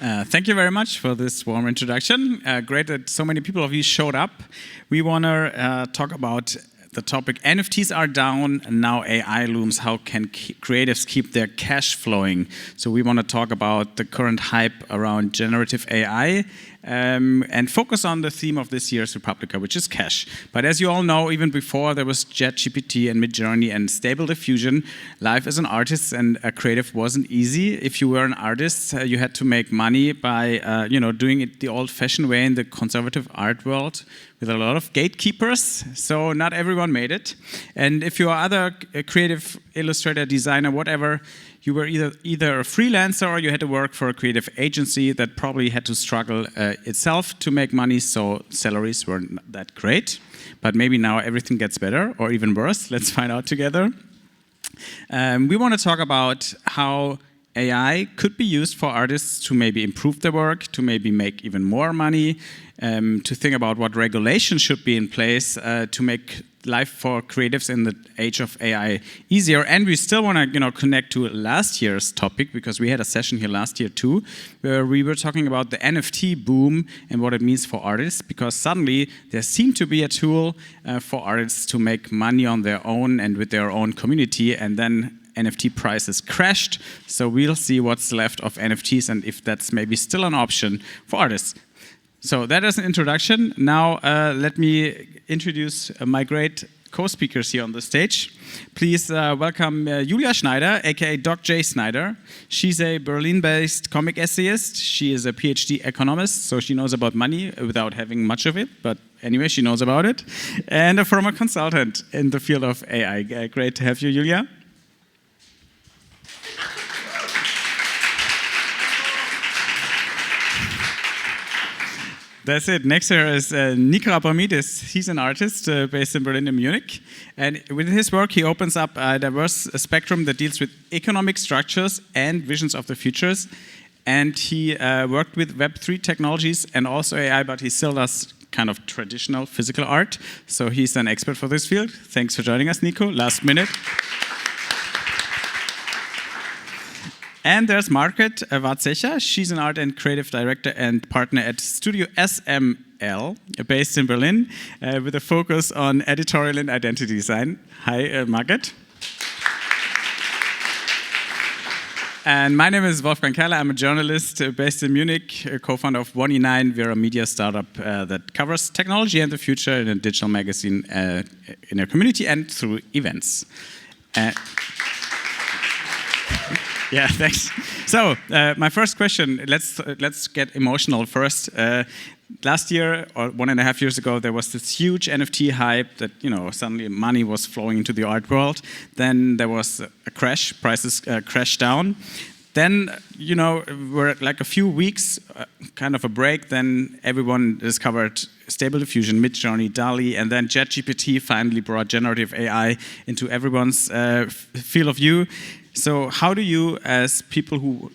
Thank you very much for this warm introduction. Great that so many people of you showed up. We want to talk about the topic NFTs are down, and now AI looms. How can creatives keep their cash flowing? So we want to talk about the current hype around generative AI and focus on the theme of this year's publica, which is cash. But as you all know, even before there was ChatGPT and Midjourney and Stable Diffusion, life as an artist and a creative wasn't easy. If you were an artist, you had to make money by doing it the old-fashioned way in the conservative art world, with a lot of gatekeepers, so not everyone made it. And if you are other creative illustrator, designer, whatever, you were either a freelancer or you had to work for a creative agency that probably had to struggle itself to make money, so salaries weren't that great. But maybe now everything gets better, or even worse. Let's find out together. We want to talk about how AI could be used for artists to maybe improve their work, to maybe make even more money, to think about what regulation should be in place to make life for creatives in the age of AI easier. And we still want to connect to last year's topic, because we had a session here last year too, where we were talking about the NFT boom and what it means for artists, because suddenly there seemed to be a tool for artists to make money on their own and with their own community, and then NFT prices crashed. So we'll see what's left of NFTs and if that's maybe still an option for artists. So that is an introduction. Now let me introduce my great co-speakers here on the stage. Please welcome Julia Schneider, aka Doc J. Snyder. She's a Berlin-based comic essayist. She is a PhD economist, so she knows about money without having much of it, but anyway, she knows about it. And a former consultant in the field of AI. Great to have you, Julia. That's it. Next to her is Nico Abramidis. He's an artist based in Berlin and Munich. And with his work, he opens up a diverse spectrum that deals with economic structures and visions of the futures. And he worked with Web3 technologies and also AI, but he still does kind of traditional physical art. So he's an expert for this field. Thanks for joining us, Nico. Last minute. And there's Margaret Warzecha. She's an art and creative director and partner at Studio SML, based in Berlin, with a focus on editorial and identity design. Hi, Margaret. And my name is Wolfgang Kerler. I'm a journalist based in Munich, co-founder of 1E9. We're a media startup that covers technology and the future in a digital magazine in our community and through events. Yeah, thanks. So my first question, let's get emotional first. Last year, or 1.5 years ago, there was this huge NFT hype that suddenly money was flowing into the art world. Then there was a crash, prices crashed down. Then we're like a few weeks, kind of a break. Then everyone discovered Stable Diffusion, Midjourney, DALL-E, and then ChatGPT finally brought generative AI into everyone's field of view. So how do you, as people who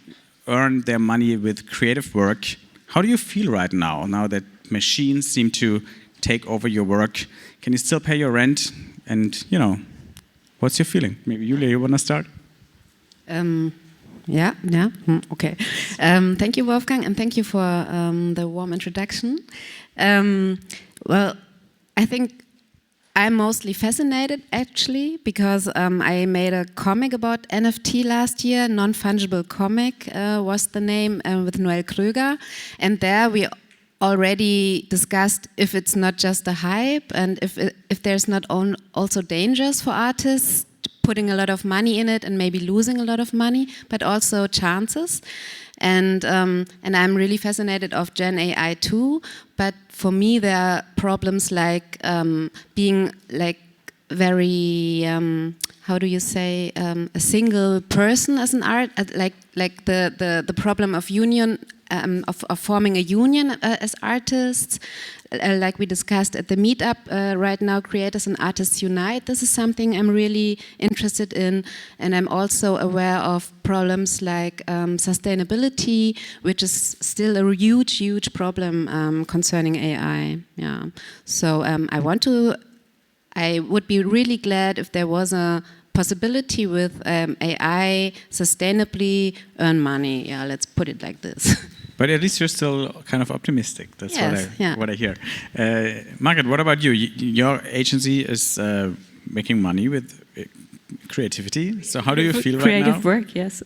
earn their money with creative work, how do you feel right now that machines seem to take over your work? Can you still pay your rent? And, what's your feeling? Maybe Julia, you want to start? Okay. Thank you, Wolfgang, and thank you for the warm introduction. Well, I think I'm mostly fascinated, actually, because I made a comic about NFT last year. Non-Fungible Comic was the name, with Noel Kröger. And there we already discussed if it's not just a hype and if there's not also dangers for artists, putting a lot of money in it and maybe losing a lot of money, but also chances. And I'm really fascinated of Gen AI too, but for me there are problems like being like very, how do you say, a single person as an art, like the problem of union, of forming a union as artists, like we discussed at the meetup right now, Creators and Artists Unite. This is something I'm really interested in, and I'm also aware of problems like sustainability, which is still a huge problem concerning AI. Yeah. So I would be really glad if there was a possibility with AI sustainably earn money. Yeah, let's put it like this. But at least you're still kind of optimistic. That's what I hear. Margaret, what about you? Your agency is making money with creativity. So how do you feel right now? Creative work, yes.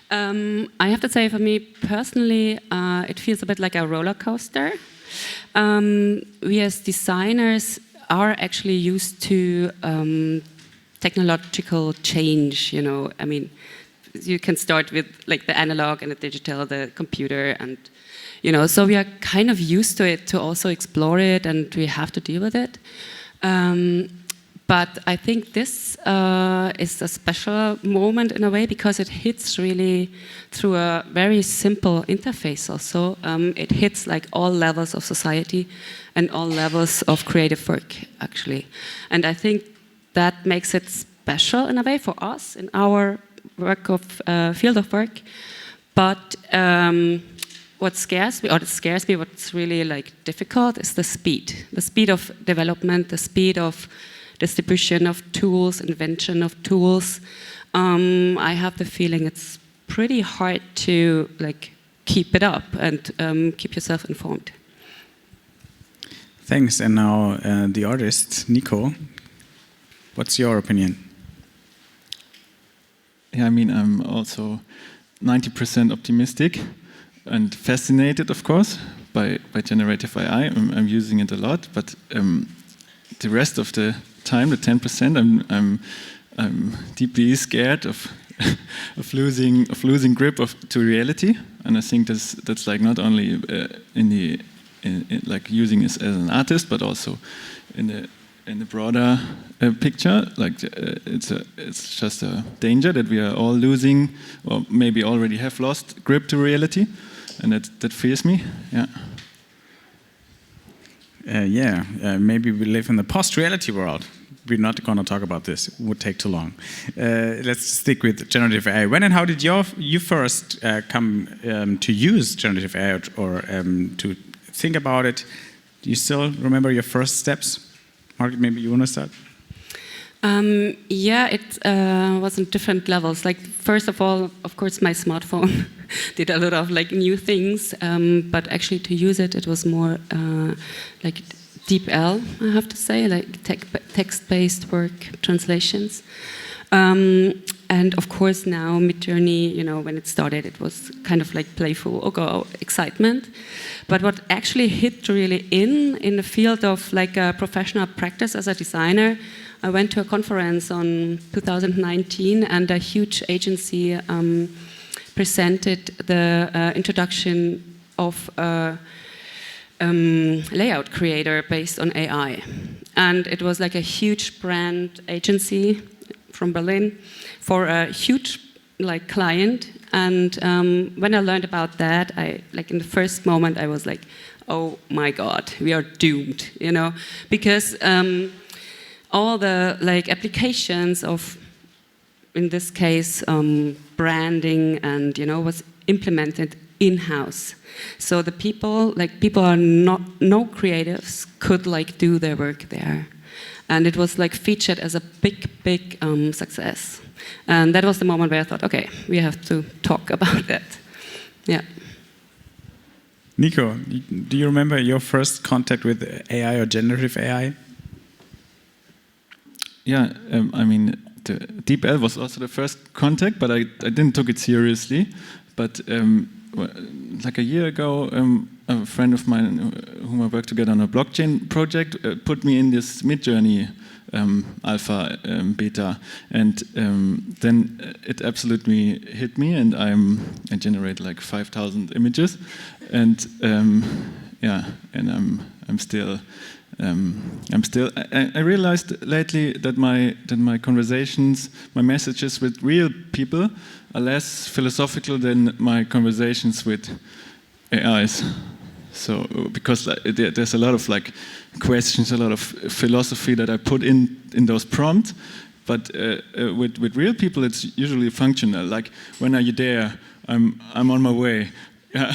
I have to say, for me personally, it feels a bit like a roller coaster. We as designers are actually used to technological change, you know. I mean, you can start with like the analog and the digital, the computer, and you know, so we are kind of used to it, to also explore it, and we have to deal with it. But I think this is a special moment in a way because it hits really through a very simple interface also. It hits like all levels of society and all levels of creative work, actually. And I think that makes it special in a way for us in our work of field of work. But what scares me, what's really like difficult is the speed of development, the speed of distribution of tools, invention of tools. I have the feeling it's pretty hard to like keep it up and keep yourself informed. Thanks. And now the artist, Nico, what's your opinion? Yeah, I mean, I'm also 90% optimistic and fascinated, of course, by generative AI. I'm using it a lot, but the rest of the time, the 10%, I'm deeply scared of of losing grip to reality, and I think that's like not only in like using it as an artist, but also in the broader picture. Like it's just a danger that we are all losing, or maybe already have lost grip to reality, and that fears me. Yeah. Maybe we live in the post-reality world. We're not going to talk about this. It would take too long. Let's stick with generative AI. When and how did you first come to use generative AI or to think about it? Do you still remember your first steps? Margaret, maybe you want to start? Yeah, it was on different levels. Like, first of all, of course, my smartphone did a lot of like new things, but actually to use it, it was more like DeepL, I have to say, like text-based work translations. And of course now Midjourney, you know, when it started, it was kind of like playful, excitement. But what actually hit really in the field of like a professional practice as a designer, I went to a conference on 2019, and a huge agency presented the introduction of a layout creator based on AI. And it was like a huge brand agency from Berlin for a huge like client. And when I learned about that, like in the first moment I was like, oh my God, we are doomed, you know, because all the like applications of, in this case, branding and, you know, was implemented in-house. So the people are not, no creatives could like do their work there. And it was like featured as a big success. And that was the moment where I thought, okay, we have to talk about that. Yeah. Nico, do you remember your first contact with AI or generative AI? Yeah, I mean, the DeepL was also the first contact, but I didn't take it seriously. But like a year ago, a friend of mine whom I worked together on a blockchain project put me in this Midjourney alpha beta, and then it absolutely hit me, and I generate like 5,000 images, and yeah, and I'm still. I realized lately that my conversations, my messages with real people are less philosophical than my conversations with AIs. So because there's a lot of like questions, a lot of philosophy that I put in those prompts, but with real people it's usually functional. Like, when are you there? I'm on my way. Yeah,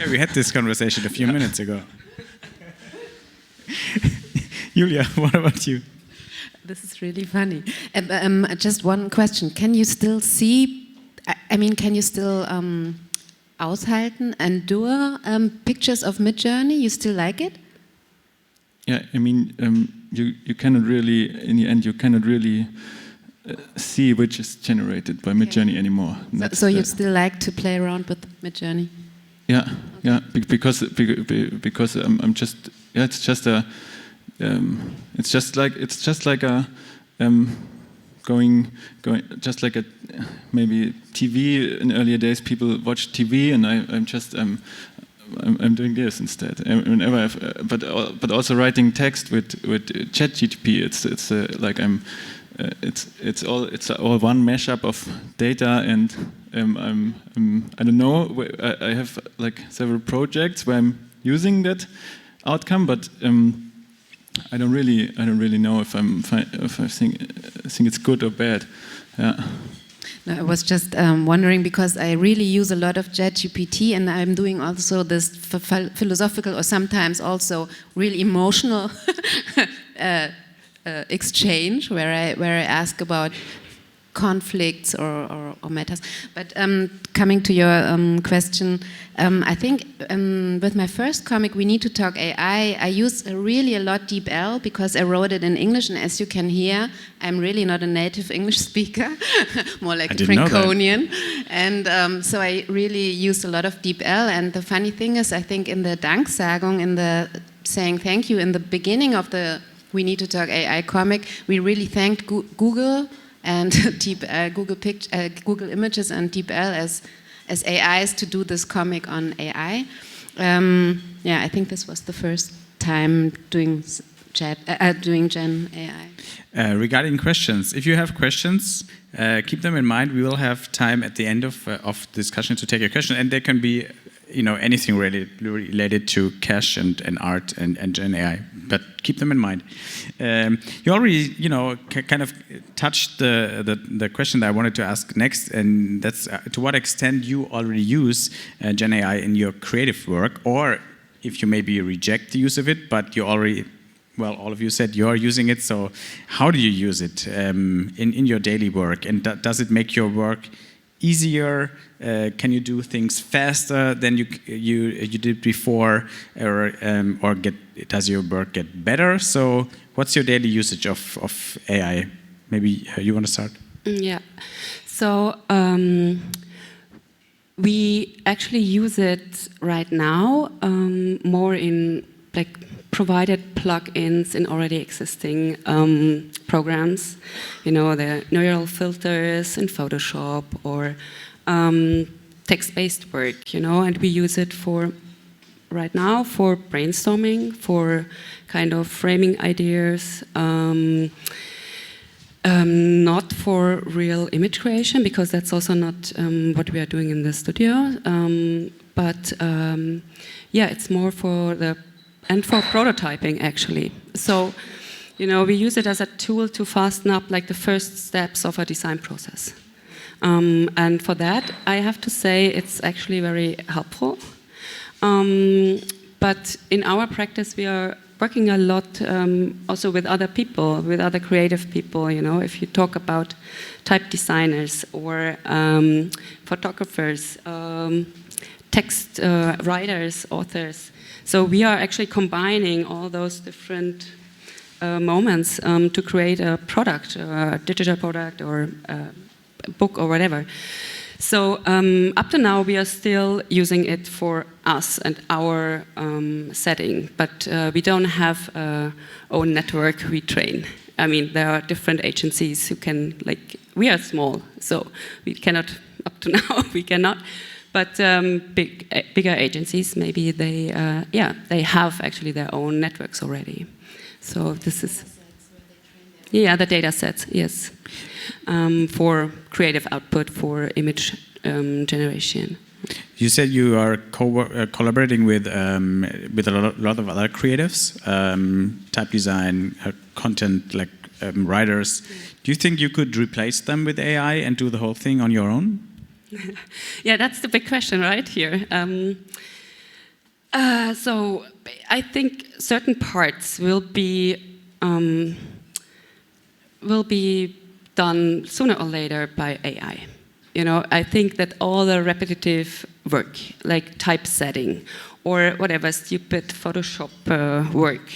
we had this conversation a few minutes ago. Julia, what about you? This is really funny. Just one question. Can you still see, I mean, can you still aushalten, endure pictures of Midjourney? You still like it? Yeah, I mean, you cannot really, in the end, you cannot really see which is generated by Midjourney anymore. So you still like to play around with Midjourney? Yeah, okay. Yeah, because I'm just, yeah, it's just like a going just like a maybe TV in earlier days. People watched TV, and I'm doing this instead. Whenever but also writing text with ChatGPT. It's like it's all one mashup of data, and I don't know. I have like several projects where I'm using that outcome, but I don't really know if I think it's good or bad. Yeah. No, I was just wondering, because I really use a lot of ChatGPT, and I'm doing also this philosophical or sometimes also really emotional exchange where I ask about conflicts or matters. But coming to your question, I think with my first comic, We Need to Talk AI, I use really a lot DeepL because I wrote it in English, and as you can hear, I'm really not a native English speaker, more like a Franconian. And so I really used a lot of DeepL, and the funny thing is, I think in the Danksagung, in the saying thank you in the beginning of the We Need to Talk AI comic, we really thanked Google and Google Images and DeepL as AIs to do this comic on AI. Yeah, I think this was the first time doing Gen AI. Regarding questions, if you have questions, keep them in mind. We will have time at the end of discussion to take a question, and there can be anything related to cash and art and Gen AI, but keep them in mind. You already kind of touched the question that I wanted to ask next, and that's to what extent you already use Gen AI in your creative work, or if you maybe reject the use of it, but you already, well, all of you said you're using it, so how do you use it in your daily work, and does it make your work easier? Can you do things faster than you did before, or does your work get better? So what's your daily usage of AI? Maybe you want to start? Yeah. So we actually use it right now more in like provided plugins in already existing programs, the neural filters in Photoshop or text-based work, and we use it right now for brainstorming, for kind of framing ideas, not for real image creation, because that's also not what we are doing in the studio, but yeah, it's more for prototyping actually. So, we use it as a tool to fasten up like the first steps of a design process. And for that, I have to say it's actually very helpful. But in our practice, we are working a lot also with other people, with other creative people. If you talk about type designers or photographers, text writers, authors. So we are actually combining all those different moments to create a product, a digital product or a book or whatever. So up to now, we are still using it for us and our setting, but we don't have our own network we train. I mean, there are different agencies who can, we are small, so we cannot, up to now, we cannot. But bigger agencies, maybe they have actually their own networks already. So this is, the data sets, yes, for creative output, for image generation. You said you are collaborating with a lot of other creatives, type design, content writers. Do you think you could replace them with AI and do the whole thing on your own? Yeah, that's the big question right here. So I think certain parts will be done sooner or later by AI. You know, I think that all the repetitive work, like typesetting or whatever stupid Photoshop work,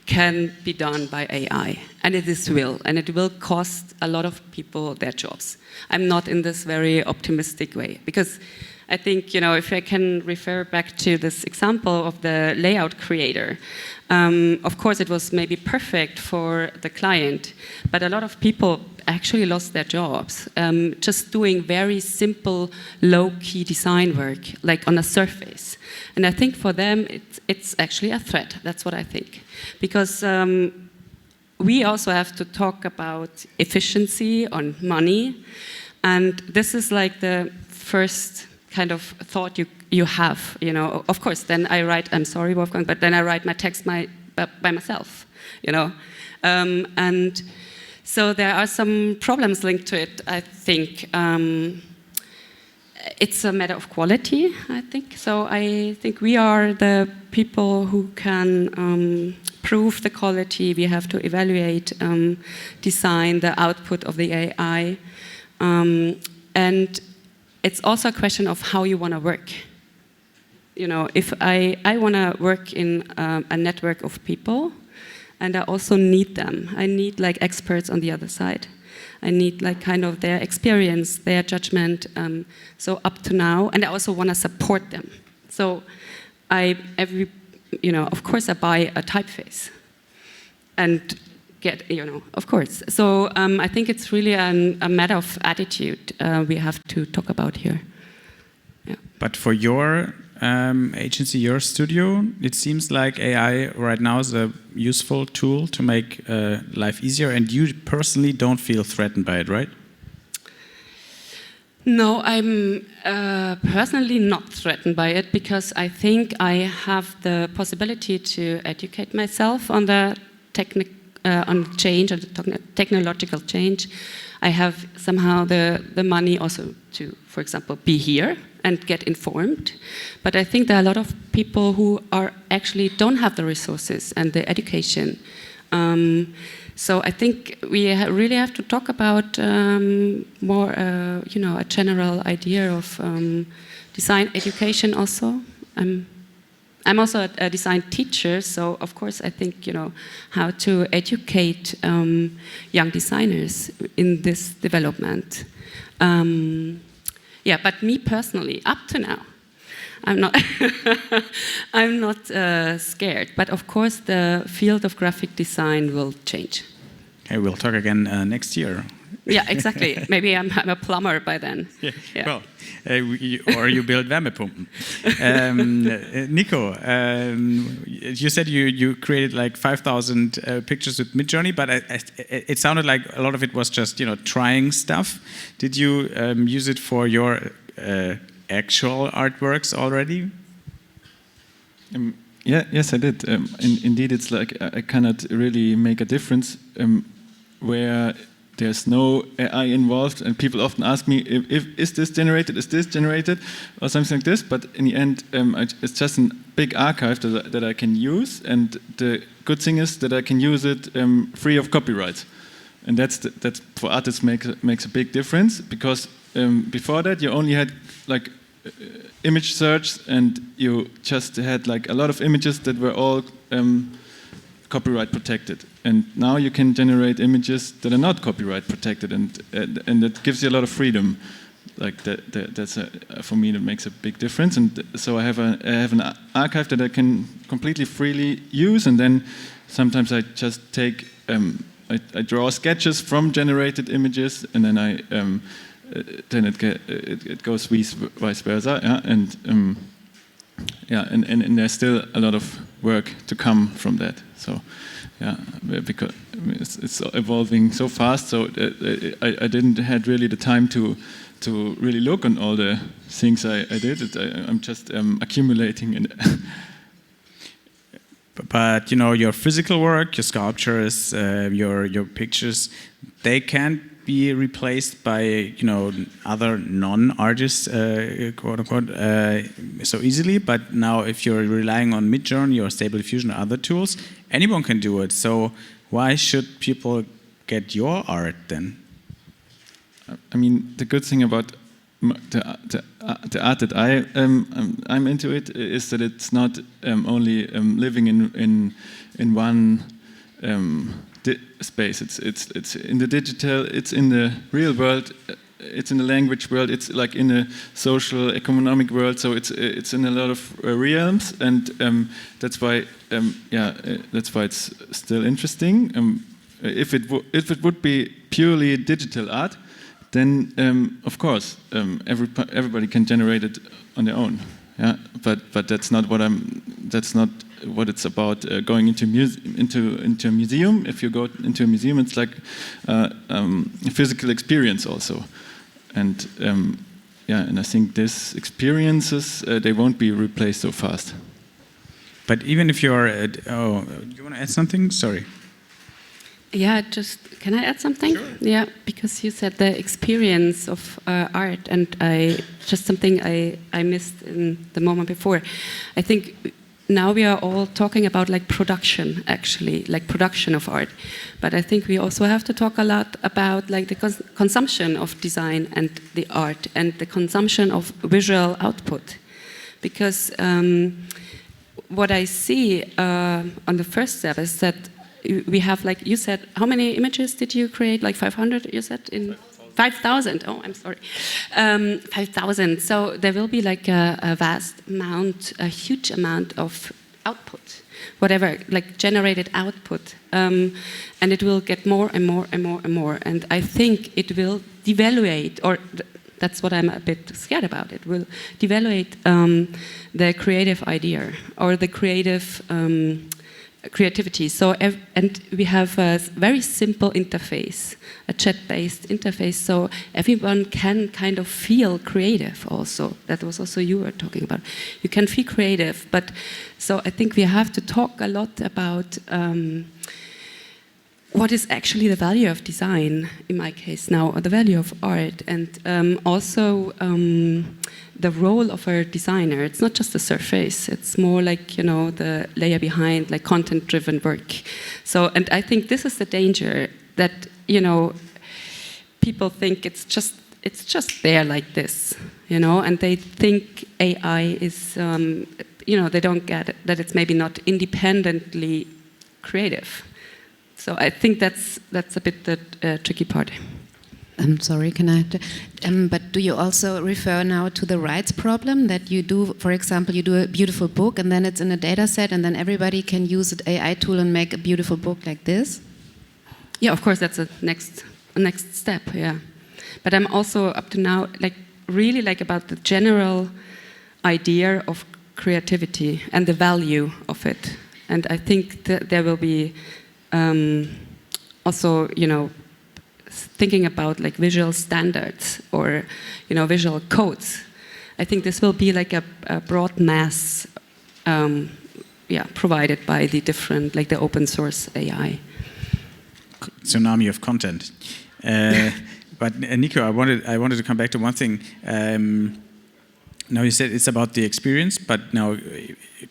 can be done by AI, and it will cost a lot of people their jobs. I'm not in this very optimistic way, because I think, you know, if I can refer back to this example of the layout creator, of course it was maybe perfect for the client, but a lot of people actually lost their jobs just doing very simple, low-key design work, like on a surface. And I think for them it's actually a threat. That's what I think, because we also have to talk about efficiency on money, and this is like the first kind of thought you have, you know. Of course, then I write, I'm sorry, Wolfgang, but then I write my text by myself, you know. And so there are some problems linked to it, I think. It's a matter of quality, I think. So I think we are the people who can prove the quality. We have to evaluate, design the output of the AI. And it's also a question of how you want to work. You know, if I want to work in a network of people, and I also need them. I need like experts on the other side. I need like kind of their experience, their judgment. So up to now, and I also want to support them. So of course I buy a typeface, and get, you know, of course. So I think it's really a matter of attitude we have to talk about here. Yeah. But for your agency, your studio, it seems like AI right now is a useful tool to make life easier, and you personally don't feel threatened by it, right? No, I'm personally not threatened by it, because I think I have the possibility to educate myself on the on change, on the technological change. I have somehow the money also to, for example, be here and get informed. But I think there are a lot of people who are actually don't have the resources and the education. So I think we really have to talk about more, a general idea of design education also. I'm also a design teacher, so of course I think, you know, how to educate young designers in this development. Yeah, but me personally, up to now, I'm not, I'm not scared. But of course, the field of graphic design will change. Okay, we'll talk again next year. Yeah, exactly. Maybe I'm a plumber by then. Yeah. Yeah. Well, or you build Wärmepumpen. Nico, you said you created like 5,000 pictures with Midjourney, but it sounded like a lot of it was just, you know, trying stuff. Did you use it for your actual artworks already? Yes, I did. Indeed, it's like I cannot really make a difference where there's no AI involved, and people often ask me, is this generated, or something like this, but in the end, it's just a big archive that I can use, and the good thing is that I can use it free of copyright. And that's for artists makes a big difference, because before that, you only had like image search, and you just had like a lot of images that were all copyright protected, and now you can generate images that are not copyright protected, and that gives you a lot of freedom. Like that's for me that makes a big difference. And so I have an archive that I can completely freely use, and then sometimes I just take I draw sketches from generated images, and then then it goes vice versa, yeah? And and there's still a lot of work to come from that. So, yeah, because it's evolving so fast. So I didn't had really the time to really look on all the things I did. I'm just accumulating. But you know, your physical work, your sculptures, your pictures, they can't be replaced by, you know, other non-artists, quote unquote, so easily. But now, if you're relying on Midjourney or Stable Diffusion or other tools, anyone can do it. So why should people get your art then? I mean, the good thing about the art that I'm into it is that it's not only living in one space. It's in the digital. It's in the real world. It's in the language world. It's like in a social, economic world. So it's in a lot of realms, and that's why that's why it's still interesting. If it would be purely digital art, then of course everybody can generate it on their own. Yeah, but that's not what That's not what it's about. Going into a museum. If you go into a museum, it's like a physical experience also. And and I think these experiences they won't be replaced so fast. But even if you're, do you want to add something? Sorry. Yeah, can I add something? Sure. Yeah, because you said the experience of art, and something I missed in the moment before. I think now we are all talking about like production, actually, like production of art. But I think we also have to talk a lot about like the consumption of design and the art, and the consumption of visual output. Because what I see on the first step is that we have, like you said, how many images did you create? Like 500, you said? 5,000. Oh, I'm sorry. 5,000. So there will be like a vast amount, a huge amount of output, whatever, like generated output. And it will get more and more and more and more. And I think it will devaluate, or that's what I'm a bit scared about. It will devaluate the creative idea or the creativity. So, and we have a very simple interface, a chat-based interface, so everyone can kind of feel creative also. That was also you were talking about. You can feel creative, but so I think we have to talk a lot about what is actually the value of design, in my case now, or the value of art, and also the role of a designer. It's not just the surface, it's more like, you know, the layer behind, like content-driven work. So, and I think this is the danger, that, you know, people think it's just there like this, you know, and they think AI is, you know, they don't get it, that it's maybe not independently creative. So I think that's a bit the tricky part. I'm sorry, can I? But do you also refer now to the rights problem that you do? For example, you do a beautiful book, and then it's in a data set, and then everybody can use an AI tool and make a beautiful book like this? Yeah, of course, that's a next step. Yeah, but I'm also up to now really about the general idea of creativity and the value of it, and I think that there will be. Also, you know, thinking about like visual standards or, you know, visual codes. I think this will be like a broad mass, provided by the different, like the open source AI. Tsunami of content. But Nico, I wanted to come back to one thing. Now you said it's about the experience, but now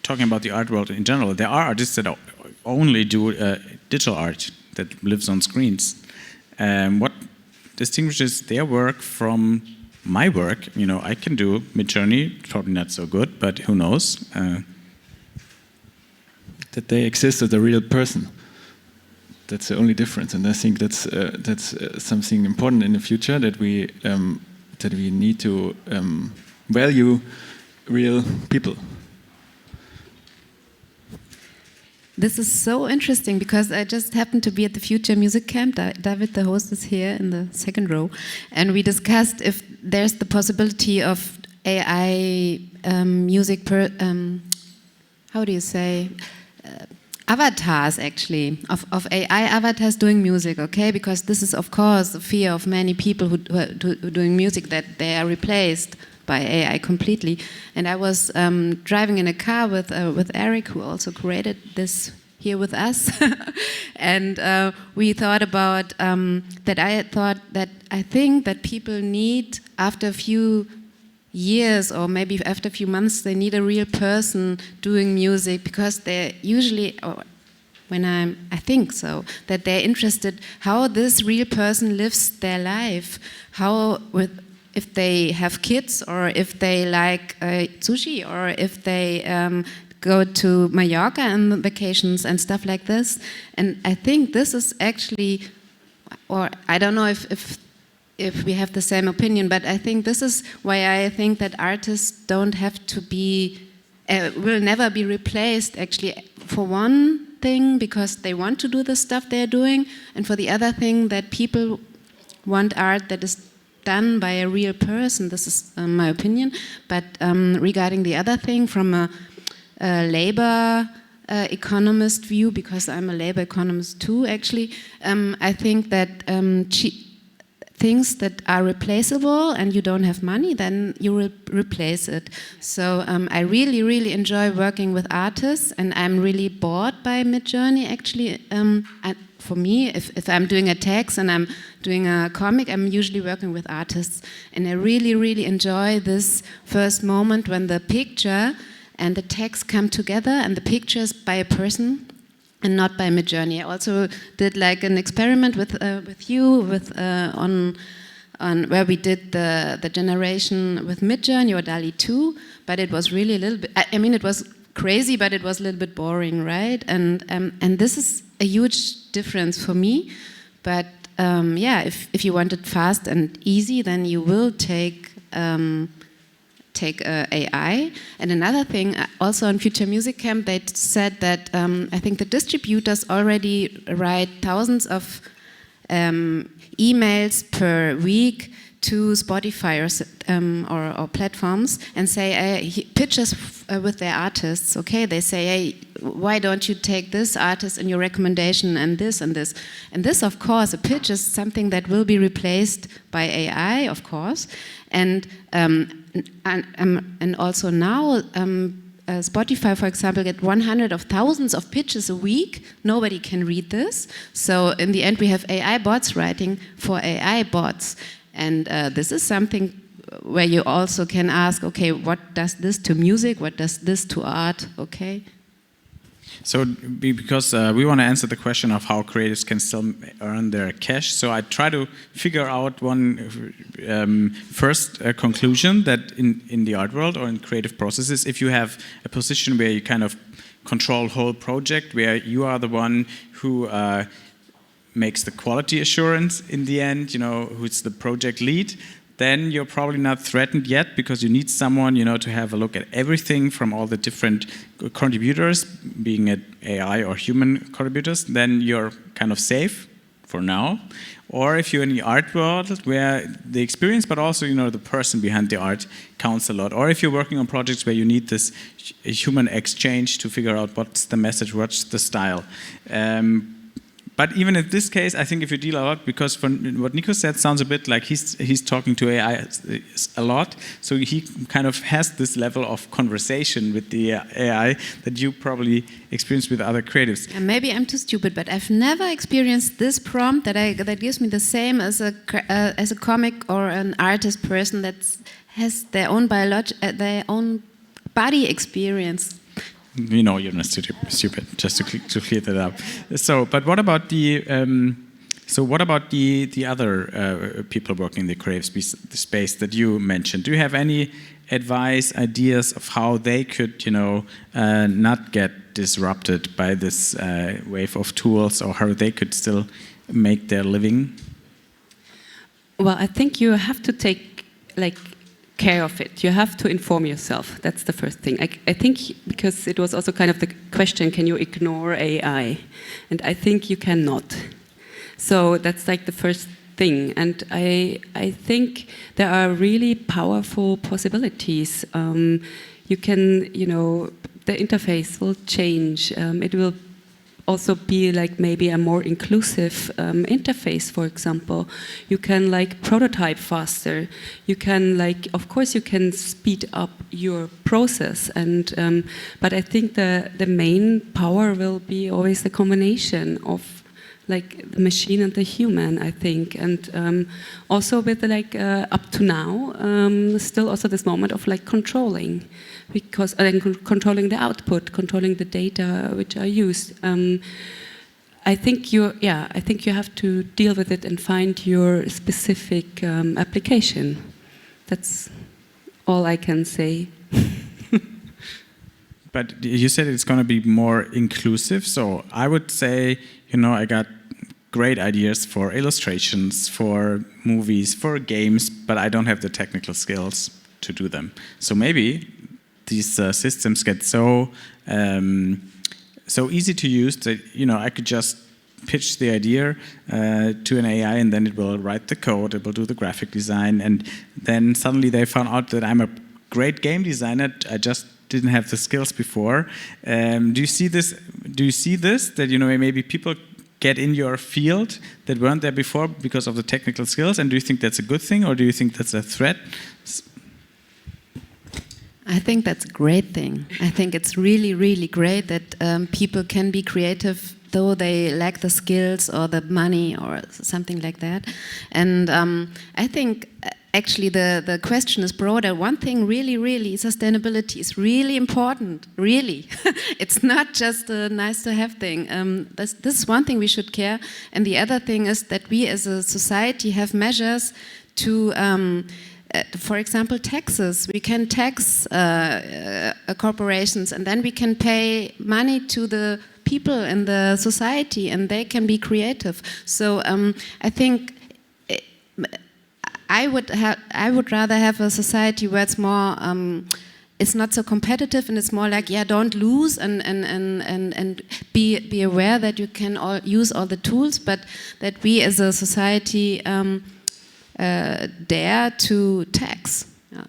talking about the art world in general, there are artists that only do digital art that lives on screens. What distinguishes their work from my work? You know, I can do Midjourney, probably not so good, but who knows? That they exist as a real person. That's the only difference, and I think that's something important in the future, that we need to value real people. This is so interesting, because I just happened to be at the Future Music Camp. David, the host, is here in the second row. And we discussed if there's the possibility of AI music, how do you say, avatars actually, of AI avatars doing music, okay? Because this is, of course, the fear of many people who are doing music, that they are replaced by AI completely. And I was driving in a car with Eric, who also created this here with us. And we thought about that. I think that people need, after a few years or maybe after a few months, they need a real person doing music, because they're usually, I think so, that they're interested how this real person lives their life, how if they have kids, or if they like sushi, or if they go to Mallorca on vacations and stuff like this. And I think this is actually, or I don't know if we have the same opinion, but I think this is why I think that artists don't have to be, will never be replaced, actually, for one thing, because they want to do the stuff they're doing, and for the other thing, that people want art that is done by a real person. This is my opinion. But regarding the other thing, from a labor economist view, because I'm a labor economist too, actually, I think that things that are replaceable and you don't have money, then you will replace it. So I really, really enjoy working with artists, and I'm really bored by Midjourney, actually. For me, if I'm doing a text and I'm doing a comic, I'm usually working with artists. And I really, really enjoy this first moment when the picture and the text come together, and the picture is by a person and not by Midjourney. I also did like an experiment with you on where we did the generation with Midjourney or DALL-E 2, but it was really a little bit, I mean, it was crazy, but it was a little bit boring, right? And this is a huge difference for me. But yeah, if you want it fast and easy, then you will take AI. And another thing, also on Future Music Camp, they said that I think the distributors already write thousands of emails per week to Spotify or platforms and say, pitches with their artists, okay? They say, hey, why don't you take this artist in your recommendation and this and this? And this, of course, a pitch is something that will be replaced by AI, of course. And also now, Spotify, for example, get 100,000 of pitches a week. Nobody can read this. So in the end, we have AI bots writing for AI bots. And this is something where you also can ask, okay, what does this to music? What does this to art? Okay. So because we want to answer the question of how creatives can still earn their cash, so I try to figure out one first conclusion that in the art world or in creative processes, if you have a position where you kind of control whole project, where you are the one who makes the quality assurance in the end, you know, who's the project lead, then you're probably not threatened yet, because you need someone, you know, to have a look at everything from all the different contributors, being it AI or human contributors. Then you're kind of safe for now. Or if you're in the art world, where the experience, but also, you know, the person behind the art counts a lot. Or if you're working on projects where you need this human exchange to figure out what's the message, what's the style. But even in this case, I think if you deal a lot, because from what Nico said, sounds a bit like he's talking to AI a lot, so he kind of has this level of conversation with the AI that you probably experience with other creatives. And maybe I'm too stupid, but I've never experienced this prompt that gives me the same as a comic or an artist person that has their own body experience. We know you're not stupid. Just to clear that up. So, but what about the other people working in the creative space that you mentioned? Do you have any advice, ideas of how they could, you know, not get disrupted by this wave of tools, or how they could still make their living? Well, I think you have to take care of it. You have to inform yourself. That's the first thing. I think, because it was also kind of the question, can you ignore AI? And I think you cannot. So that's like the first thing. And I think there are really powerful possibilities. You can, you know, the interface will change. It will also be like maybe a more inclusive interface, for example. You can like prototype faster. You can like, of course, you can speed up your process. And but I think the main power will be always the combination of like the machine and the human, I think. And also with like up to now, still also this moment of like controlling. Because controlling the output, controlling the data which are used. I think you have to deal with it and find your specific application. That's all I can say. But you said it's going to be more inclusive. So I would say, I got great ideas for illustrations, for movies, for games, but I don't have the technical skills to do them. So maybe these systems get so easy to use that I could just pitch the idea to an AI, and then it will write the code, it will do the graphic design, and then suddenly they found out that I'm a great game designer. I just didn't have the skills before. Do you see this? That maybe people get in your field that weren't there before because of the technical skills, and do you think that's a good thing, or do you think that's a threat? I think that's a great thing. I think it's really, really great that people can be creative though they lack the skills or the money or something like that. And I think actually the question is broader. One thing really, sustainability is really important, really. It's not just a nice to have thing. This is one thing we should care. And the other thing is that we as a society have measures to for example, taxes. We can tax corporations, and then we can pay money to the people in the society, and they can be creative. So I think I would rather have a society where it's more it's not so competitive, and it's more like, don't lose and be aware that you can use all the tools, but that we as a society dare to tax. Yeah.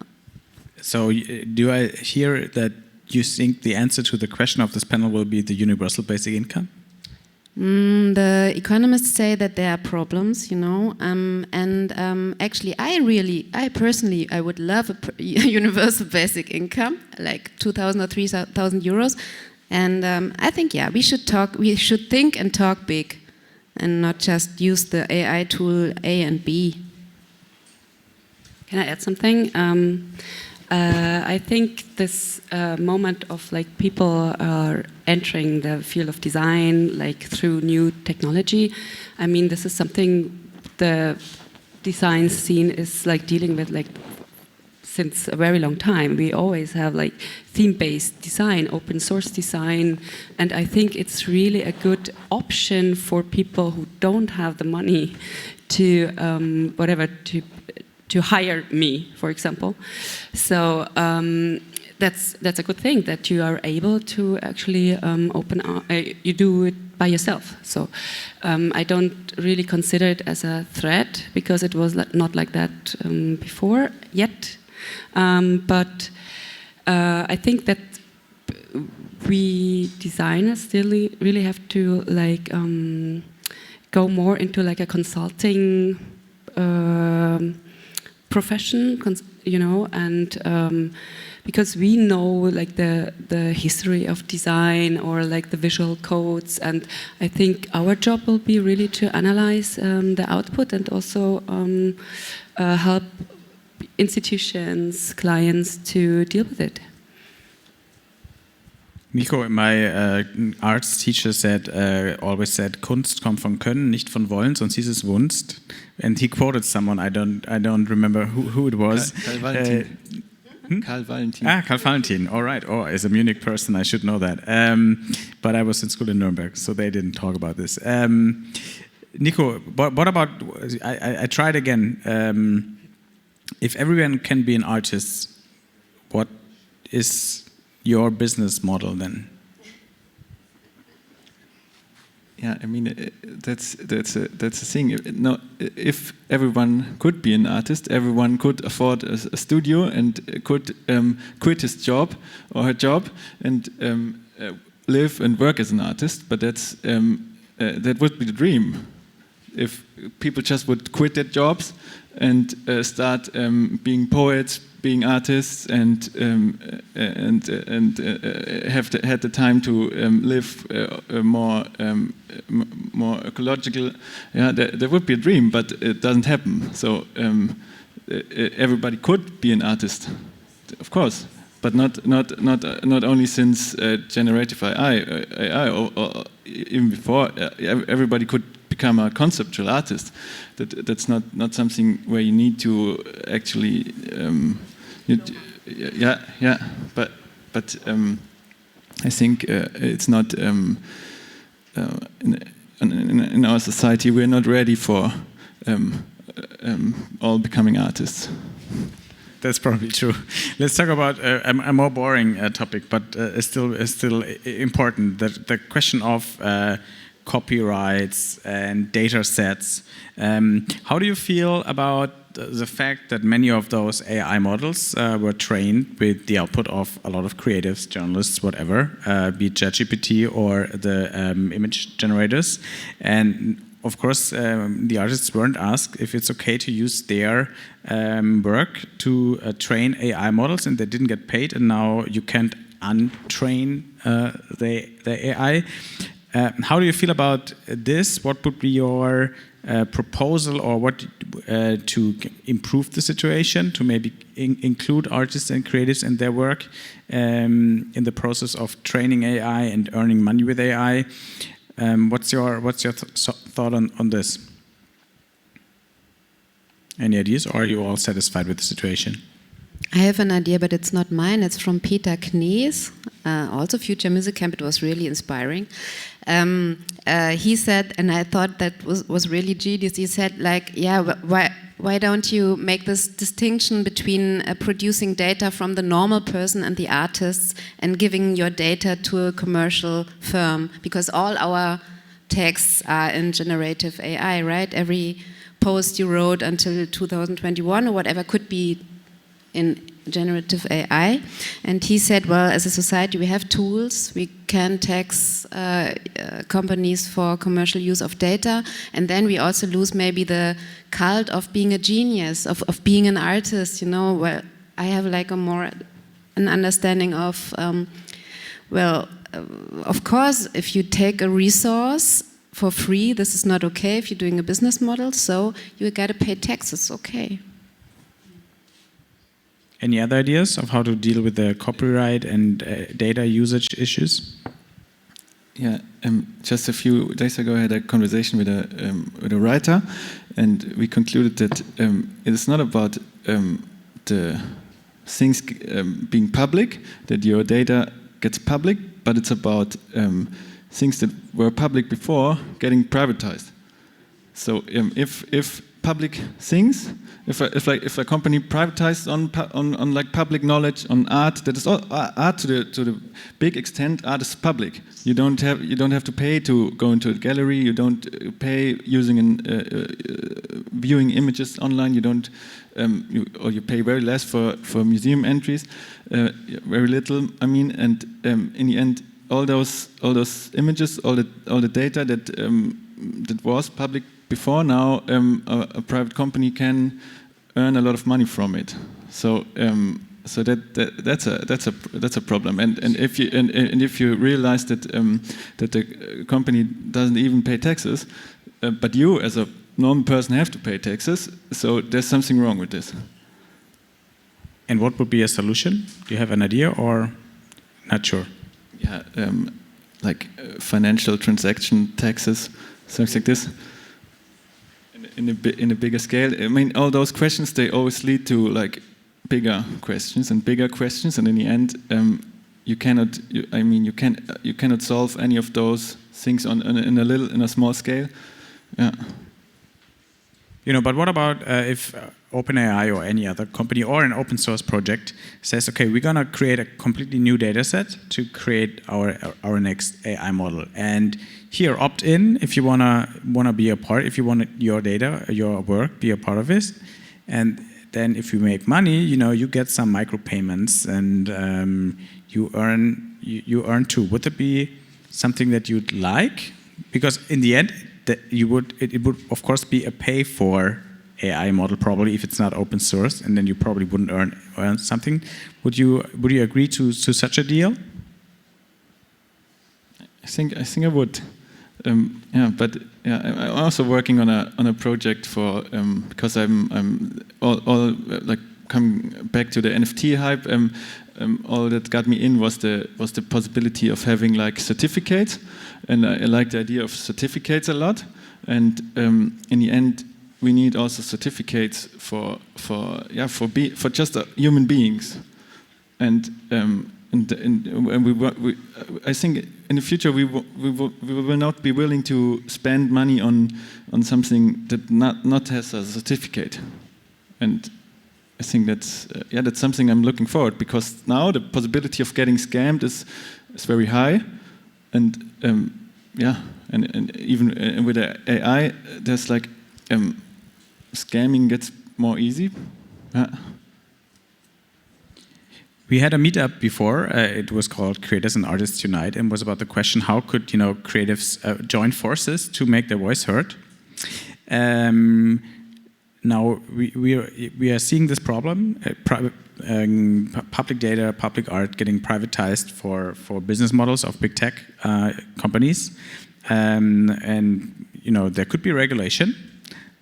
So do I hear that you think the answer to the question of this panel will be the universal basic income? The economists say that there are problems, and actually I personally would love a universal basic income, like 2,000 or 3,000 euros. And I think, we should think and talk big and not just use the AI tool A and B. Can I add something? I think this moment of people are entering the field of design through new technology. I mean, this is something the design scene is dealing with since a very long time. We always have theme-based design, open source design, and I think it's really a good option for people who don't have the money to to hire me, for example. So that's a good thing, that you are able to actually you do it by yourself. So I don't really consider it as a threat, because it was not like that before yet. But I think that we designers still really have to go more into a consulting profession, and because we know the history of design or the visual codes, and I think our job will be really to analyze the output and also help institutions, clients to deal with it. Nico, my arts teacher always said, Kunst kommt von Können, nicht von Wollen, sonst hieß es Wunst. And he quoted someone, I don't remember who it was. Karl Valentin. Karl Valentin. Karl Valentin. All right. Oh, as a Munich person, I should know that. But I was in school in Nuremberg, so they didn't talk about this. Nico, what about? I tried again. If everyone can be an artist, what is your business model then? Yeah, I mean that's the thing. No, if everyone could be an artist, everyone could afford a studio and could quit his job or her job and live and work as an artist. But that would be the dream. If people just would quit their jobs and start being poets, being artists, and had the time to live more ecological, that would be a dream, but it doesn't happen. So everybody could be an artist, of course, but not only since generative AI or even before. Everybody could become a conceptual artist. That's not something where you need to actually. But I think it's not in our society. We're not ready for all becoming artists. That's probably true. Let's talk about a more boring topic, but still important. The question of copyrights and data sets. How do you feel about the fact that many of those AI models were trained with the output of a lot of creatives, journalists, whatever, be it ChatGPT or the image generators? And of course, the artists weren't asked if it's okay to use their work to train AI models, and they didn't get paid, and now you can't untrain the AI. How do you feel about this? What would be your proposal, or what to improve the situation, to maybe include artists and creatives in their work in the process of training AI and earning money with AI? What's your thought on this? Any ideas, or are you all satisfied with the situation? I have an idea, but it's not mine. It's from Peter Knies, also Future Music Camp. It was really inspiring. He said, and I thought that was really genius. He said, like, yeah, why don't you make this distinction between producing data from the normal person and the artists and giving your data to a commercial firm? Because all our texts are in generative AI, right? Every post you wrote until 2021 or whatever could be in generative AI. And he said, well, as a society we have tools, we can tax companies for commercial use of data, and then we also lose maybe the cult of being a genius, of being an artist, you know. Well, I have like an understanding of, of course, if you take a resource for free, this is not okay if you're doing a business model, so you gotta pay taxes, okay. Any other ideas of how to deal with the copyright and data usage issues? Yeah, just a few days ago I had a conversation with a writer, and we concluded that it is not about the things being public, that your data gets public, but it's about things that were public before getting privatized. So if public things, if a company privatizes on like public knowledge on art, that is all art to the big extent. Art is public. You don't have to pay to go into a gallery. You don't pay using viewing images online. You don't or you pay very less for museum entries, very little. I mean, and in the end, all those images, all the data that was public before, now a private company can earn a lot of money from it. So that's a problem. And if you realize that the company doesn't even pay taxes, but you as a normal person have to pay taxes, so there's something wrong with this. And what would be a solution? Do you have an idea, or not sure? Yeah, like financial transaction taxes, things like this. In a bigger scale, I mean, all those questions, they always lead to like bigger questions, and in the end, you cannot solve any of those things in a small scale. Yeah. You know, but what about if OpenAI or any other company or an open source project says, okay, we're gonna create a completely new data set to create our next AI model, and here, opt in if you wanna be a part, if you want your data, your work be a part of this, and then if you make money, you know, you get some micropayments, and you earn too. Would it be something that you'd like? Because in the end, it would of course be a pay for AI model, probably, if it's not open source, and then you probably wouldn't earn something. Would you agree to such a deal? I think I would. I'm also working on a project for because I'm all like coming back to the NFT hype. All that got me in was the possibility of having like certificates, and I like the idea of certificates a lot. and in the end, we need also certificates for just human beings, and I think in the future we will not be willing to spend money on something that not has a certificate, and I think that's something I'm looking forward, because now the possibility of getting scammed is very high, and even with the AI, there's like scamming gets more easy. We had a meetup before. It was called Creators and Artists Unite, and was about the question: how could creatives join forces to make their voice heard? Now we are seeing this problem: public data, public art getting privatized for business models of big tech companies, and there could be regulation,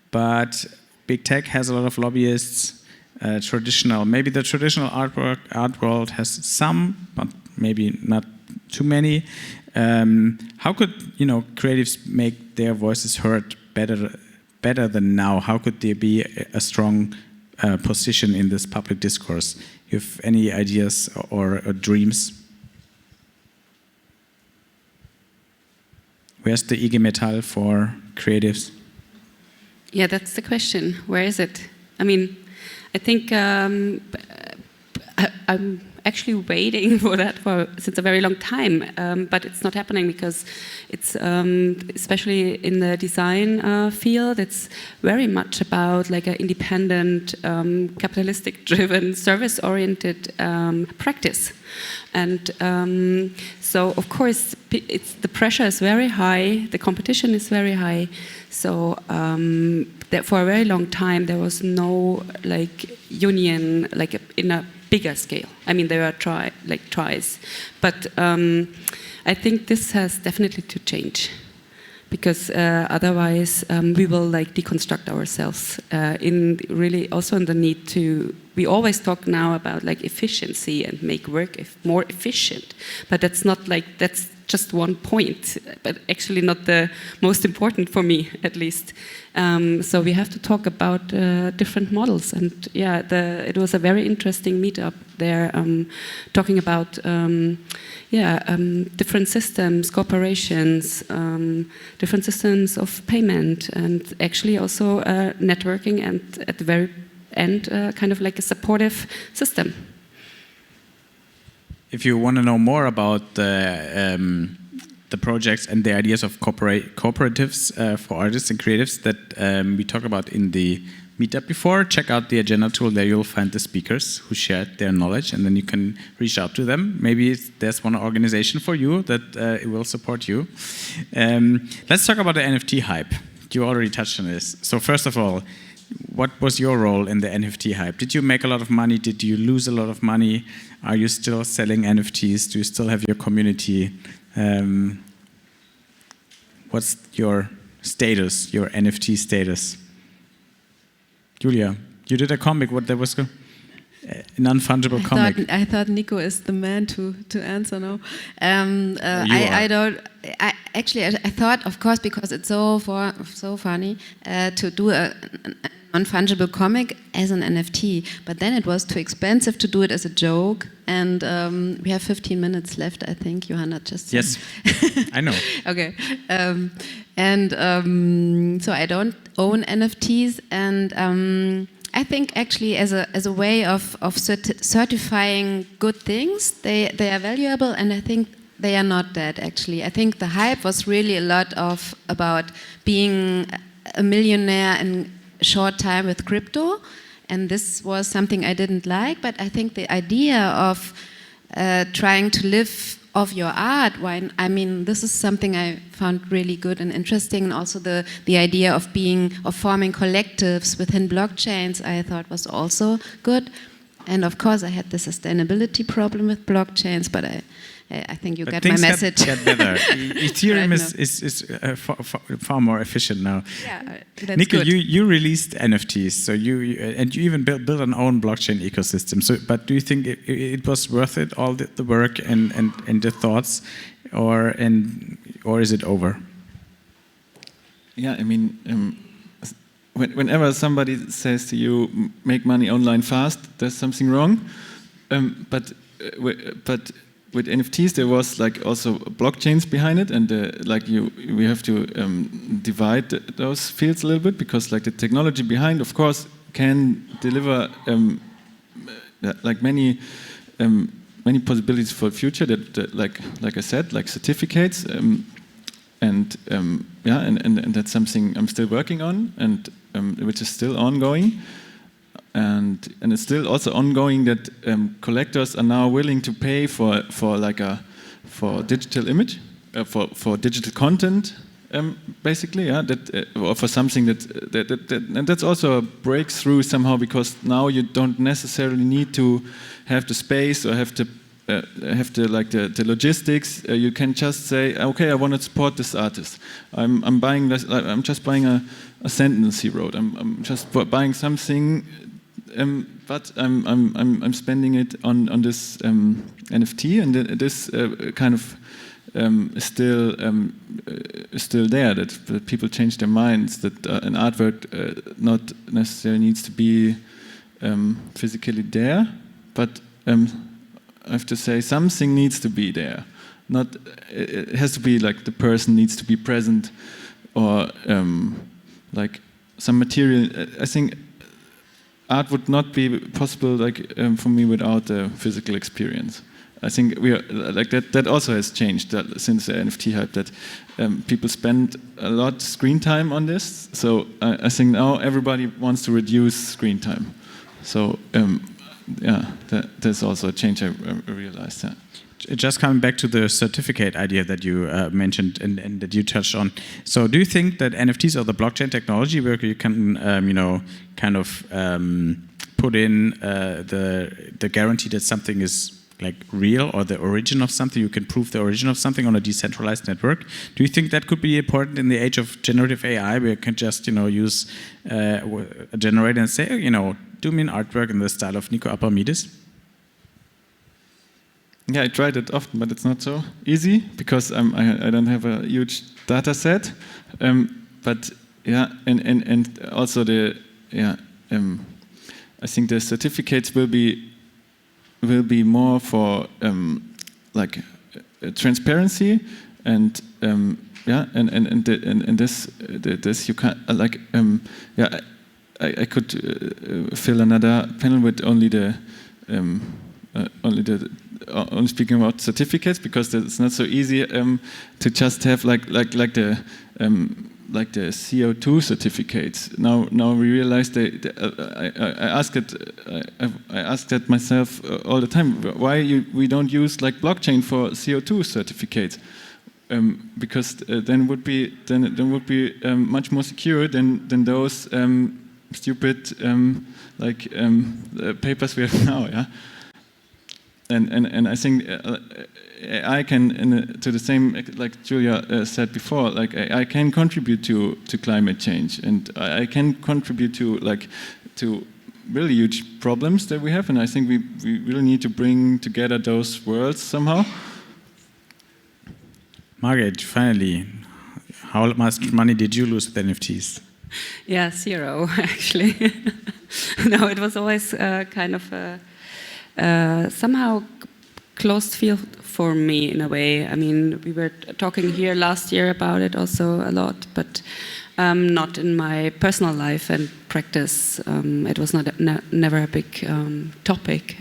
but big tech has a lot of lobbyists. Maybe the traditional art world has some, but maybe not too many. How could creatives make their voices heard better than now? How could there be a strong position in this public discourse? You have any ideas or dreams? Where's the IG Metall for creatives? Yeah, that's the question. Where is it? I mean, I think I'm actually waiting for that since a very long time, but it's not happening, because it's especially in the design field, it's very much about like an independent, capitalistic-driven, service-oriented practice, and so of course the pressure is very high, the competition is very high, so that for a very long time there was no like union like in a bigger scale. I mean, there are tries, but I think this has definitely to change, because otherwise we will like deconstruct ourselves in really also in the need to. We always talk now about like efficiency and make work more efficient, but that's not like that's just one point, but actually not the most important for me, at least. So we have to talk about different models, and yeah, it was a very interesting meetup there, talking about different systems, corporations, different systems of payment, and actually also networking, and at the very end, kind of like a supportive system. If you want to know more about the projects and the ideas of cooperatives for artists and creatives that we talked about in the meetup before, check out the agenda tool. There you'll find the speakers who shared their knowledge, and then you can reach out to them. Maybe there's one organization for you that it will support you. Let's talk about the NFT hype. You already touched on this. So first of all, what was your role in the NFT hype? Did you make a lot of money? Did you lose a lot of money? Are you still selling NFTs? Do you still have your community? What's your status, your NFT status? Julia, you did a comic. What that was? A non-fungible comic. I thought Nico is the man to answer now. I thought, of course, because it's so funny to do a non-fungible comic as an NFT, but then it was too expensive to do it as a joke, and we have 15 minutes left, I think, Johanna just said. Yes, I know. Okay, so I don't own NFTs, and I think actually as a way of certifying good things, they are valuable, and I think they are not dead, actually. I think the hype was really a lot about being a millionaire in a short time with crypto, and this was something I didn't like, but I think the idea of trying to live of your art, this is something I found really good and interesting, and also the idea of forming collectives within blockchains I thought was also good. And of course I had the sustainability problem with blockchains, but I think you get my message. Get better. Ethereum is far more efficient now. Yeah, that's Nico, good. you released NFTs, so you even built an own blockchain ecosystem. So, but do you think it was worth it, all the work and the thoughts, or is it over? Yeah, I mean, whenever somebody says to you, make money online fast, there's something wrong. But with NFTs, there was like also blockchains behind it, and we have to divide those fields a little bit, because like the technology behind, of course, can deliver like many possibilities for the future. That like I said, like certificates. And that's something I'm still working on, and which is still ongoing, and it's still also ongoing that collectors are now willing to pay for digital image, for digital content, basically, or for something and that's also a breakthrough somehow, because now you don't necessarily need to have the space or have the logistics. You can just say, okay, I want to support this artist. I'm buying this. I'm just buying a sentence he wrote. I'm just buying something, but I'm spending it on this NFT, and this kind of is still there. That people change their minds. That an artwork not necessarily needs to be physically there, but I have to say something needs to be there. It has to be like the person needs to be present, or like some material. I think art would not be possible for me without the physical experience. I think we are like that. That also has changed since the NFT hype. That people spend a lot screen time on this. So I think now everybody wants to reduce screen time. So. There's also a change I realized. Yeah. Just coming back to the certificate idea that you mentioned and that you touched on. So, do you think that NFTs or the blockchain technology, where you can, kind of put in the guarantee that something is like real, or the origin of something, you can prove the origin of something on a decentralized network? Do you think that could be important in the age of generative AI, where you can just use a generator and say, do me an artwork in the style of Nico Apamidis? Yeah, I tried it often, but it's not so easy, because I don't have a huge data set. But yeah, and also I think the certificates will be more for transparency, and this you can I could fill another panel with only speaking about certificates, because it's not so easy to just have like the CO2 certificates. Now we realize I asked that myself all the time. Why we don't use like blockchain for CO2 certificates? Because then would be much more secure than those stupid papers we have now. Yeah. And I think AI can, to the same, like Julia said before, like AI can contribute to climate change, and I can contribute to really huge problems that we have, and I think we really need to bring together those worlds somehow. Margaret, finally, how much money did you lose with NFTs? Yeah, 0 actually. No, it was always kind of somehow closed field for me in a way. I mean, we were talking here last year about it also a lot, but not in my personal life and practice. It was never a big topic,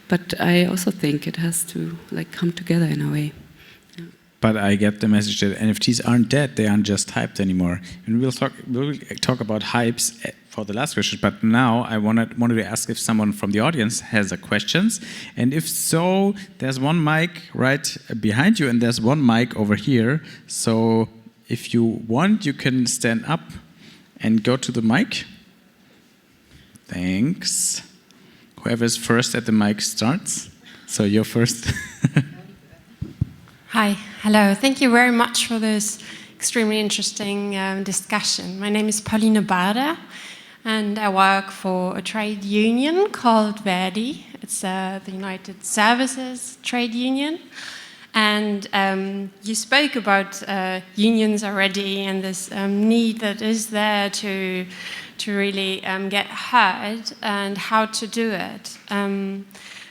but I also think it has to come together in a way. But I get the message that NFTs aren't dead; they aren't just hyped anymore. And we'll talk about hypes for the last question. But now I wanted to ask if someone from the audience has a questions, and if so, there's one mic right behind you, and there's one mic over here. So if you want, you can stand up and go to the mic. Thanks. Whoever's first at the mic starts. So you're first. Hi, hello. Thank you very much for this extremely interesting discussion. My name is Pauline Barda, and I work for a trade union called Verdi. It's the United Services Trade Union. And you spoke about unions already and this need that is there to really get heard and how to do it.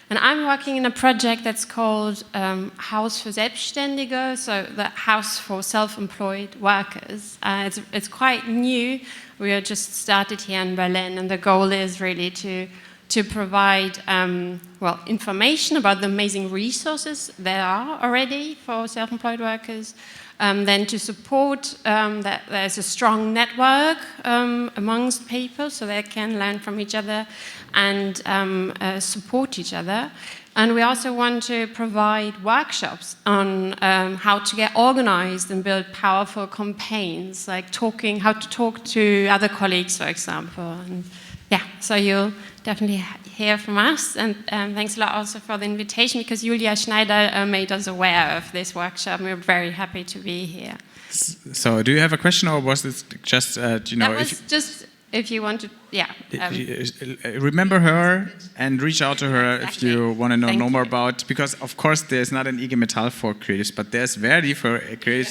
And I'm working in a project that's called Haus für Selbstständige, so the house for self-employed workers. It's quite new. We are just started here in Berlin, and the goal is really to provide information about the amazing resources there are already for self-employed workers. Then to support that there's a strong network amongst people so they can learn from each other and support each other. And we also want to provide workshops on how to get organized and build powerful campaigns, like how to talk to other colleagues, for example. And yeah, so you'll definitely hear from us. And thanks a lot also for the invitation, because Julia Schneider made us aware of this workshop. We're very happy to be here. So do you have a question, or was it just, That was just if you want to, remember her and reach out to her if you want to know more about, because of course there's not an IG Metall for creatives, but there's Verdi for creatives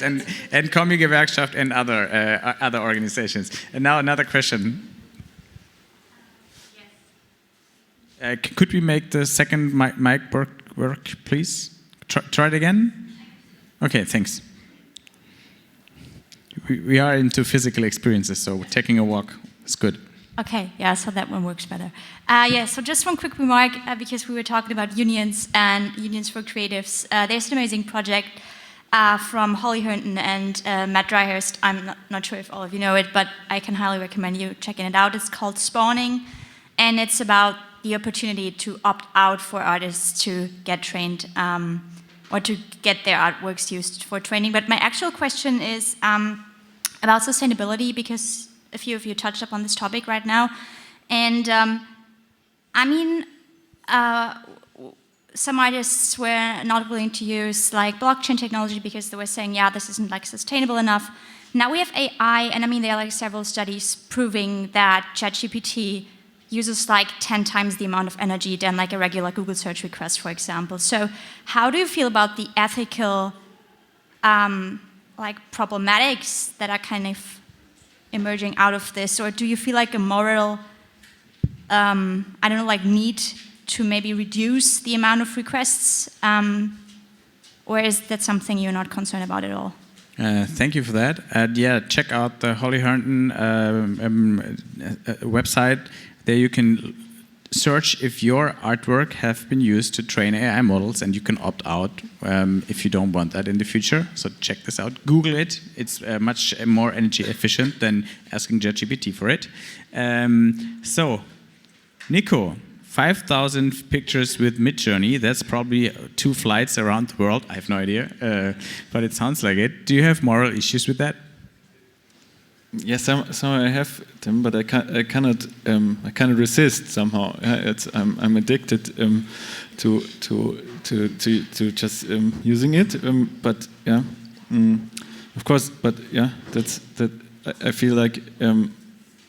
and Comic-Gewerkschaft and other organizations. And now another question. Could we make the second mic work, please? Try it again? Okay, thanks. We are into physical experiences, so taking a walk is good. Okay, yeah, so that one works better. So just one quick remark, because we were talking about unions and unions for creatives. There's an amazing project from Holly Herndon and Matt Dryhurst. I'm not sure if all of you know it, but I can highly recommend you checking it out. It's called Spawning, and it's about the opportunity to opt out for artists to get trained or to get their artworks used for training. But my actual question is about sustainability, because a few of you touched upon this topic right now. And some artists were not willing to use like blockchain technology because they were saying, yeah, this isn't like sustainable enough. Now we have AI, and there are like several studies proving that ChatGPT uses like 10 times the amount of energy than like a regular Google search request, for example. So how do you feel about the ethical problematics that are kind of emerging out of this? Or do you feel like a moral, need to maybe reduce the amount of requests? Or is that something you're not concerned about at all? Thank you for that. Check out the Holly Herndon website. There you can search if your artwork have been used to train AI models, and you can opt out if you don't want that in the future. So check this out. Google it. It's much more energy efficient than asking ChatGPT for it. So, Nico, 5,000 pictures with Midjourney. That's probably 2 flights around the world. I have no idea, but it sounds like it. Do you have moral issues with that? Yes, some I have them, but I cannot resist somehow. I'm addicted to just using it. Of course. But yeah, that. I feel like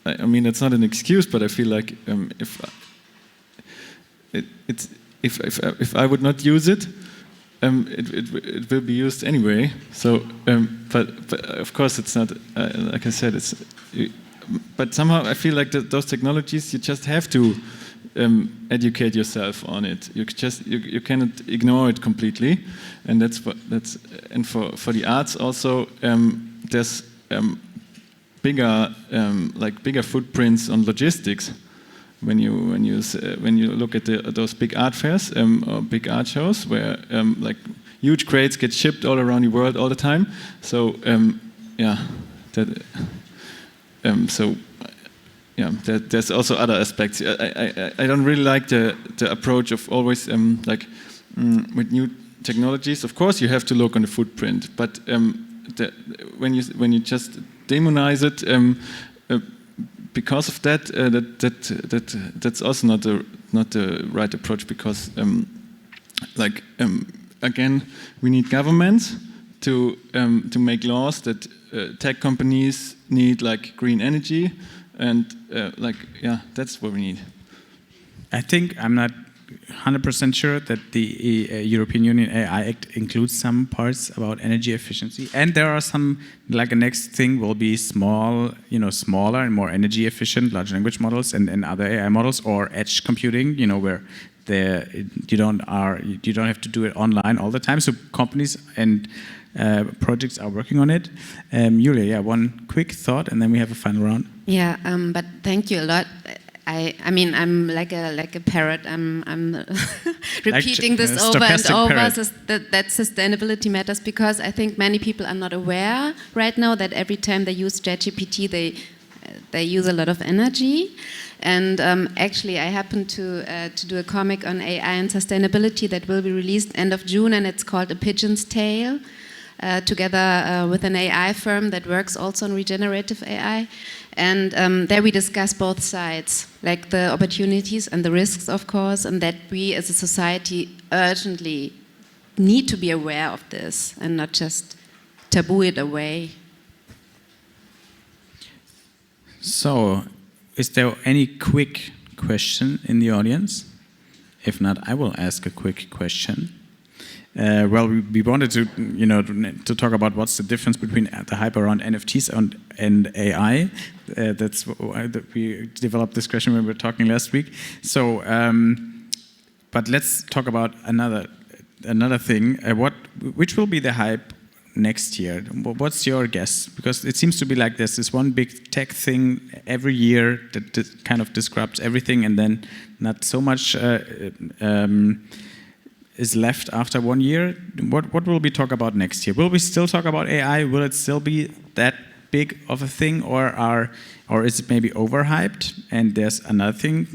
that's not an excuse, but I feel like if I would not use it, it will be used anyway. So, but of course it's not. Like I said, but somehow I feel like those technologies, you just have to educate yourself on it. You cannot ignore it completely, and and for the arts also. There's bigger footprints on logistics. When you look at those big art fairs or big art shows where huge crates get shipped all around the world all the time, so there's also other aspects. I don't really like the approach of always with new technologies. Of course, you have to look on the footprint, but when you just demonize it. Because of that's also not the right approach, because again, we need governments to make laws that tech companies need, like green energy, and that's what we need. I think I'm not 100% sure that the European Union AI Act includes some parts about energy efficiency, and there are some, like the next thing will be smaller and more energy efficient large language models and other AI models, or edge computing, where you don't have to do it online all the time. So companies and projects are working on it. Julia, one quick thought, and then we have a final round. Yeah, but thank you a lot. I mean, I'm like a parrot. I'm repeating this over and over, that sustainability matters, because I think many people are not aware right now that every time they use ChatGPT, they use a lot of energy. And actually, I happen to do a comic on AI and sustainability that will be released end of June, and it's called A Pigeon's Tale, together with an AI firm that works also on regenerative AI. And there we discuss both sides, like the opportunities and the risks, of course, and that we as a society urgently need to be aware of this and not just taboo it away. So, is there any quick question in the audience? If not, I will ask a quick question. Well, we wanted to talk about what's the difference between the hype around NFTs and AI. That's why we developed this question when we were talking last week. So, but let's talk about another thing. Which will be the hype next year? What's your guess? Because it seems to be like there's this one big tech thing every year that kind of disrupts everything, and then not so much is left after 1 year. What will we talk about next year? Will we still talk about AI? Will it still be that big of a thing, or is it maybe overhyped? And there's another thing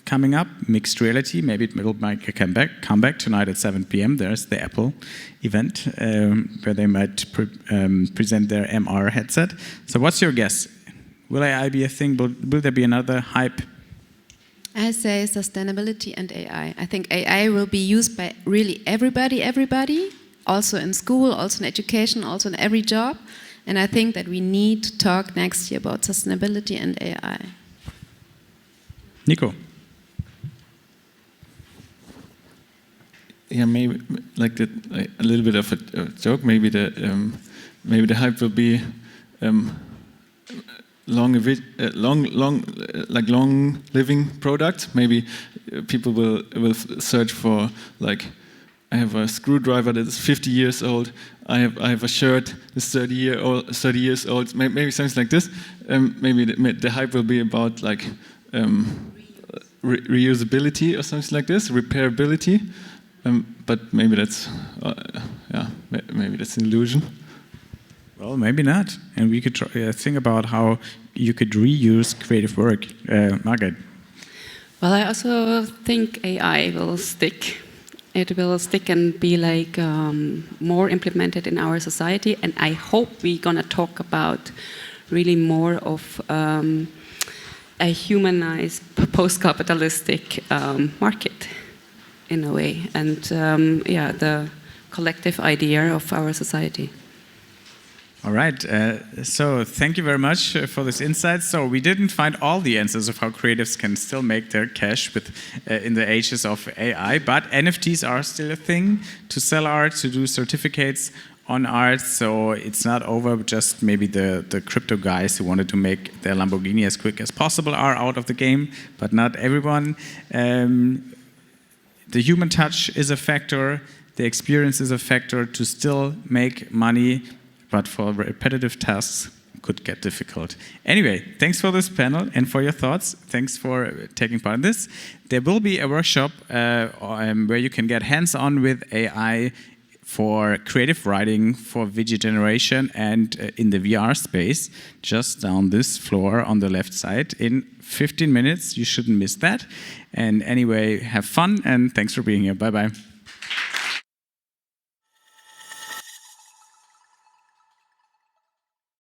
coming up, mixed reality. Maybe it will come back tonight at 7 p.m. There's the Apple event where they might present their MR headset. So what's your guess? Will AI be a thing? Will there be another hype? I say sustainability and AI. I think AI will be used by really everybody, also in school, also in education, also in every job. And I think that we need to talk next year about sustainability and AI. Nico. Yeah, maybe like a little bit of a joke. Maybe the hype will be long living products. Maybe people will search for, like, I have a screwdriver that is 50 years old. I have a shirt that's 30 years old. Maybe something like this. Maybe the hype will be about like reusability or something like this, repairability. But maybe that's maybe that's an illusion. Well, maybe not. And we could think about how you could reuse creative work. Margaret. Well, I also think AI will stick. It will stick and be like more implemented in our society. And I hope we're going to talk about really more of a humanized, post-capitalistic market in a way. And the collective idea of our society. All right, so thank you very much for this insight. So we didn't find all the answers of how creatives can still make their cash in the ages of AI, but NFTs are still a thing to sell art, to do certificates on art. So it's not over. Just maybe the crypto guys who wanted to make their Lamborghini as quick as possible are out of the game, but not everyone. The human touch is a factor. The experience is a factor to still make money. But for repetitive tasks, could get difficult. Anyway, thanks for this panel and for your thoughts. Thanks for taking part in this. There will be a workshop where you can get hands-on with AI for creative writing, for video generation, and in the VR space, just down this floor on the left side in 15 minutes. You shouldn't miss that. And anyway, have fun, and thanks for being here. Bye-bye.